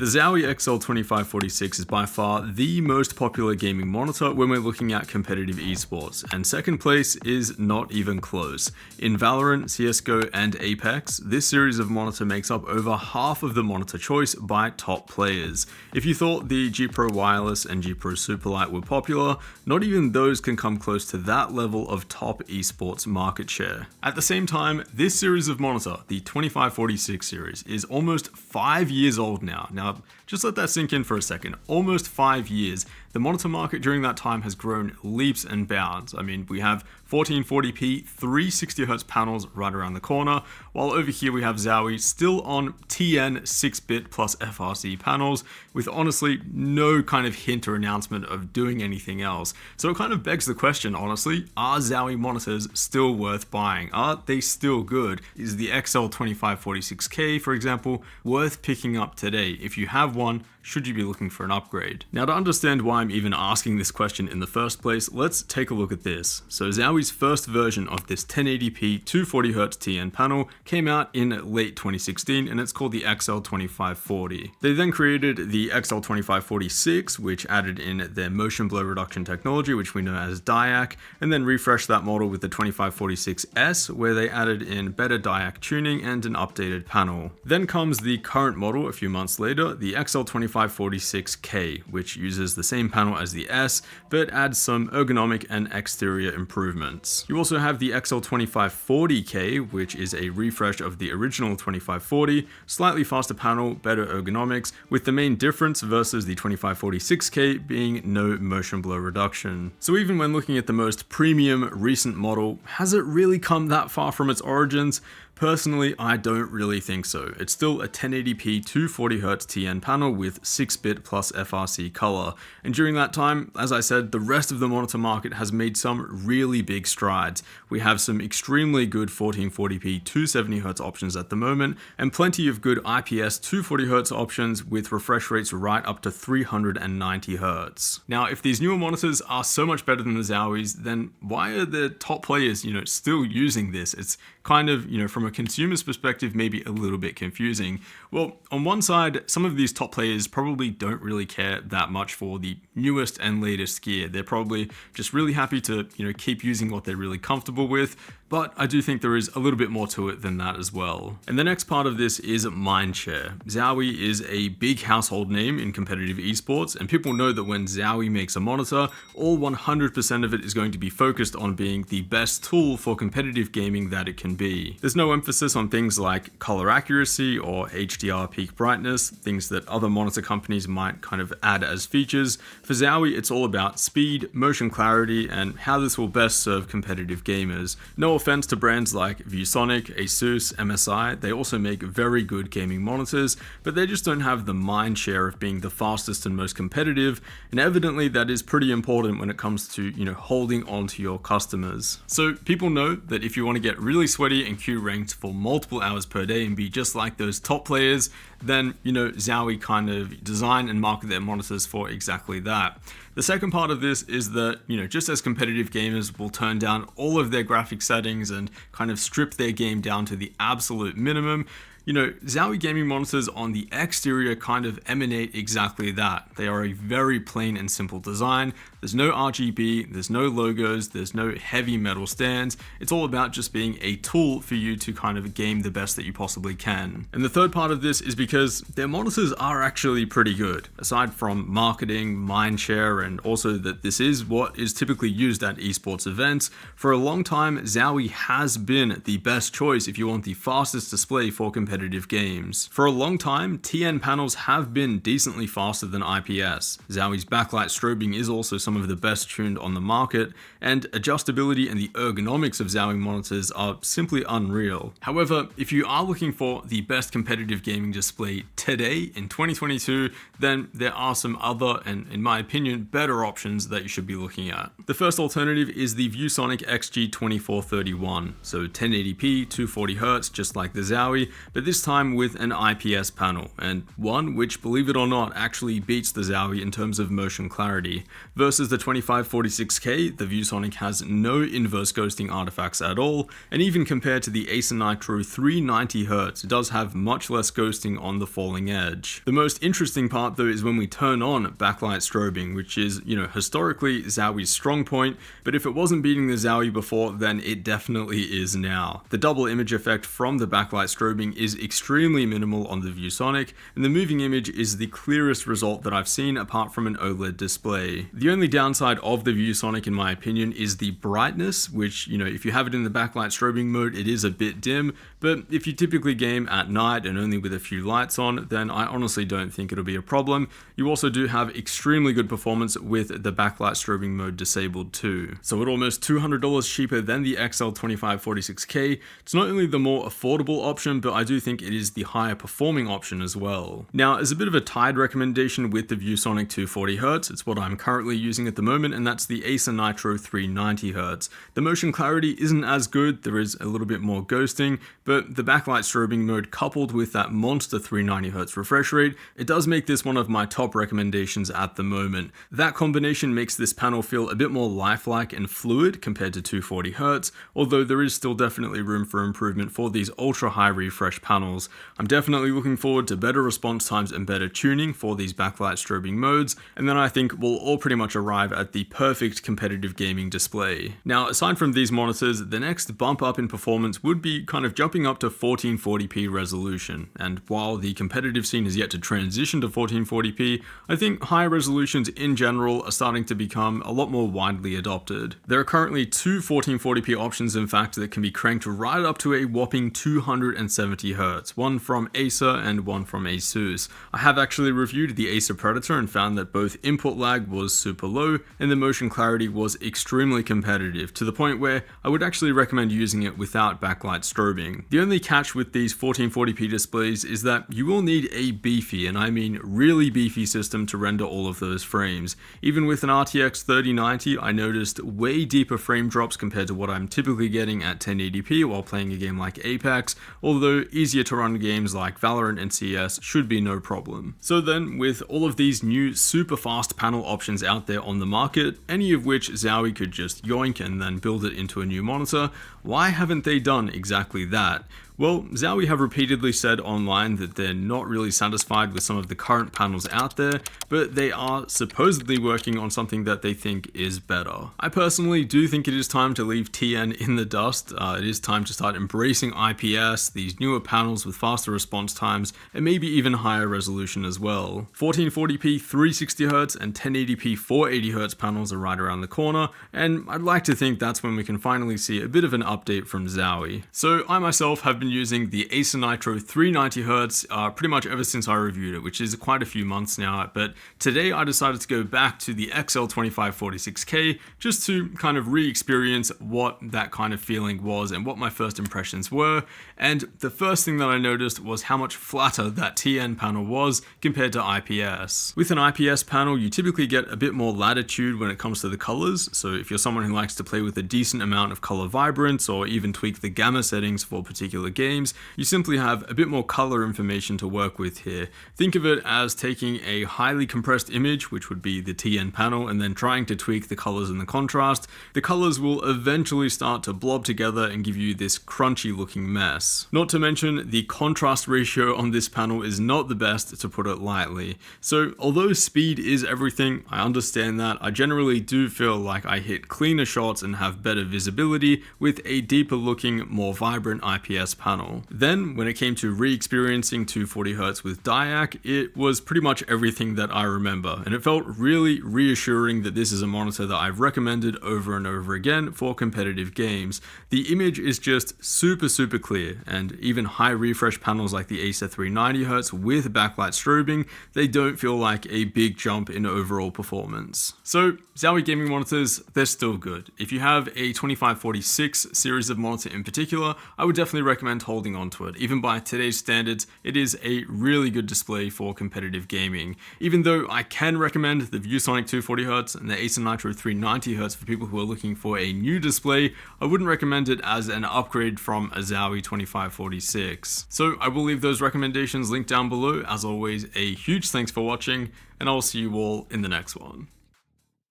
The Zowie XL2546 is by far the most popular gaming monitor when we're looking at competitive esports, and second place is not even close. In Valorant, CSGO, and Apex, this series of monitor makes up over half of the monitor choice by top players. If you thought the G Pro Wireless and G Pro Superlight were popular, not even those can come close to that level of top esports market share. At the same time, this series of monitor, the 2546 series, is almost 5 years old now. Now, just let that sink in for a second. Almost 5 years. The monitor market during that time has grown leaps and bounds. I mean, we have 1440p 360Hz panels right around the corner, while over here we have Zowie still on TN 6-bit plus FRC panels, with honestly no kind of hint or announcement of doing anything else. So it kind of begs the question, honestly, are Zowie monitors still worth buying? Are they still good? Is the XL2546K, for example, worth picking up today? If you have one, should you be looking for an upgrade? Now, to understand why I'm even asking this question in the first place, let's take a look at this. So Zowie's first version of this 1080p 240Hz TN panel came out in late 2016, and it's called the XL2540. They then created the XL2546, which added in their motion blur reduction technology, which we know as DIAC, and then refreshed that model with the 2546S, where they added in better DIAC tuning and an updated panel. Then comes the current model a few months later, the XL2546K, which uses the same panel as the S, but adds some ergonomic and exterior improvements. You also have the XL2540K, which is a refresh of the original 2540, slightly faster panel, better ergonomics, with the main difference versus the 2546K being no motion blur reduction. So even when looking at the most premium recent model, has it really come that far from its origins? Personally, I don't really think so. It's still a 1080p 240Hz TN panel with 6-bit plus FRC color. And during that time, as I said, the rest of the monitor market has made some really big strides. We have some extremely good 1440p 270Hz options at the moment, and plenty of good IPS 240Hz options with refresh rates right up to 390Hz. Now, if these newer monitors are so much better than the Zowies, then why are the top players, still using this? It's kind of, from a consumer's perspective, maybe a little bit confusing. Well, on one side, some of these top players probably don't really care that much for the newest and latest gear. They're probably just really happy to, keep using what they're really comfortable with. But I do think there is a little bit more to it than that as well. And the next part of this is mindshare. Zowie is a big household name in competitive esports, and people know that when Zowie makes a monitor, all 100% of it is going to be focused on being the best tool for competitive gaming that it can be. There's no emphasis on things like color accuracy or HDR peak brightness, things that other monitor companies might kind of add as features. For Zowie, it's all about speed, motion clarity, and how this will best serve competitive gamers. No offense to brands like ViewSonic, Asus, MSI, they also make very good gaming monitors, but they just don't have the mind share of being the fastest and most competitive, and evidently that is pretty important when it comes to, holding on to your customers. So people know that if you want to get really sweaty and Q ranked for multiple hours per day and be just like those top players, then, Zowie kind of design and market their monitors for exactly that. The second part of this is that, just as competitive gamers will turn down all of their graphic settings and kind of strip their game down to the absolute minimum, Zowie gaming monitors on the exterior kind of emanate exactly that. They are a very plain and simple design. There's no RGB, there's no logos, there's no heavy metal stands. It's all about just being a tool for you to kind of game the best that you possibly can. And the third part of this is because their monitors are actually pretty good. Aside from marketing, mindshare, and also that this is what is typically used at esports events, for a long time, Zowie has been the best choice if you want the fastest display for competitive games. For a long time, TN panels have been decently faster than IPS. Zowie's backlight strobing is also some of the best tuned on the market, and adjustability and the ergonomics of Zowie monitors are simply unreal. However, if you are looking for the best competitive gaming display today in 2022, then there are some other, and in my opinion, better options that you should be looking at. The first alternative is the ViewSonic XG2431. So 1080p, 240Hz, just like the Zowie, but but this time with an IPS panel, and one which, believe it or not, actually beats the Zowie in terms of motion clarity. Versus the 2546K, the ViewSonic has no inverse ghosting artifacts at all, and even compared to the Acer Nitro 390Hz, it does have much less ghosting on the falling edge. The most interesting part though is when we turn on backlight strobing, which is, historically Zowie's strong point, but if it wasn't beating the Zowie before, then it definitely is now. The double image effect from the backlight strobing is extremely minimal on the ViewSonic, and the moving image is the clearest result that I've seen apart from an OLED display. The only downside of the ViewSonic in my opinion is the brightness, which, if you have it in the backlight strobing mode, it is a bit dim, but if you typically game at night and only with a few lights on, then I honestly don't think it'll be a problem. You also do have extremely good performance with the backlight strobing mode disabled too. So at almost $200 cheaper than the XL2546K, it's not only the more affordable option, but I do think it is the higher performing option as well. Now, as a bit of a tied recommendation with the ViewSonic 240Hz, it's what I'm currently using at the moment, and that's the Acer Nitro 390Hz. The motion clarity isn't as good, there is a little bit more ghosting, but the backlight strobing mode coupled with that monster 390Hz refresh rate, it does make this one of my top recommendations at the moment. That combination makes this panel feel a bit more lifelike and fluid compared to 240Hz, although there is still definitely room for improvement for these ultra high refresh panels. I'm definitely looking forward to better response times and better tuning for these backlight strobing modes, and then I think we'll all pretty much arrive at the perfect competitive gaming display. Now, aside from these monitors, the next bump up in performance would be kind of jumping up to 1440p resolution, and while the competitive scene has yet to transition to 1440p, I think higher resolutions in general are starting to become a lot more widely adopted. There are currently two 1440p options in fact that can be cranked right up to a whopping 270Hz, one from Acer and one from Asus. I have actually reviewed the Acer Predator and found that both input lag was super low and the motion clarity was extremely competitive, to the point where I would actually recommend using it without backlight strobing. The only catch with these 1440p displays is that you will need a beefy, and I mean really beefy system to render all of those frames. Even with an RTX 3090, I noticed way deeper frame drops compared to what I'm typically getting at 1080p while playing a game like Apex, although easier to run games like Valorant and CS should be no problem. So then, with all of these new super fast panel options out there on the market, any of which Zowie could just yoink and then build it into a new monitor, why haven't they done exactly that? Well, Zowie have repeatedly said online that they're not really satisfied with some of the current panels out there, but they are supposedly working on something that they think is better. I personally do think it is time to leave TN in the dust. It is time to start embracing IPS, these newer panels with faster response times, and maybe even higher resolution as well. 1440p 360Hz and 1080p 480Hz panels are right around the corner, and I'd like to think that's when we can finally see a bit of an update from Zowie. So I myself have been using the Acer Nitro 390Hz pretty much ever since I reviewed it, which is quite a few months now, but today I decided to go back to the XL2546K just to kind of re-experience what that kind of feeling was and what my first impressions were, and the first thing that I noticed was how much flatter that TN panel was compared to IPS. With an IPS panel, you typically get a bit more latitude when it comes to the colors, so if you're someone who likes to play with a decent amount of color vibrance or even tweak the gamma settings for particular games, you simply have a bit more color information to work with here. Think of it as taking a highly compressed image, which would be the TN panel, and then trying to tweak the colors and the contrast. The colors will eventually start to blob together and give you this crunchy looking mess. Not to mention, the contrast ratio on this panel is not the best, to put it lightly. So although speed is everything, I understand that, I generally do feel like I hit cleaner shots and have better visibility with a deeper looking, more vibrant IPS panel. Then, when it came to re-experiencing 240Hz with DIAC, it was pretty much everything that I remember, and it felt really reassuring that this is a monitor that I've recommended over and over again for competitive games. The image is just super clear, and even high refresh panels like the Acer 390Hz with backlight strobing, they don't feel like a big jump in overall performance. So, Zowie gaming monitors, they're still good. If you have a 2546 series of monitor in particular, I would definitely recommend recommend holding onto it. Even by today's standards, it is a really good display for competitive gaming. Even though I can recommend the ViewSonic 240Hz and the Acer Nitro 390Hz for people who are looking for a new display, I wouldn't recommend it as an upgrade from a Zowie 2546. So I will leave those recommendations linked down below. As always, a huge thanks for watching, and I will see you all in the next one.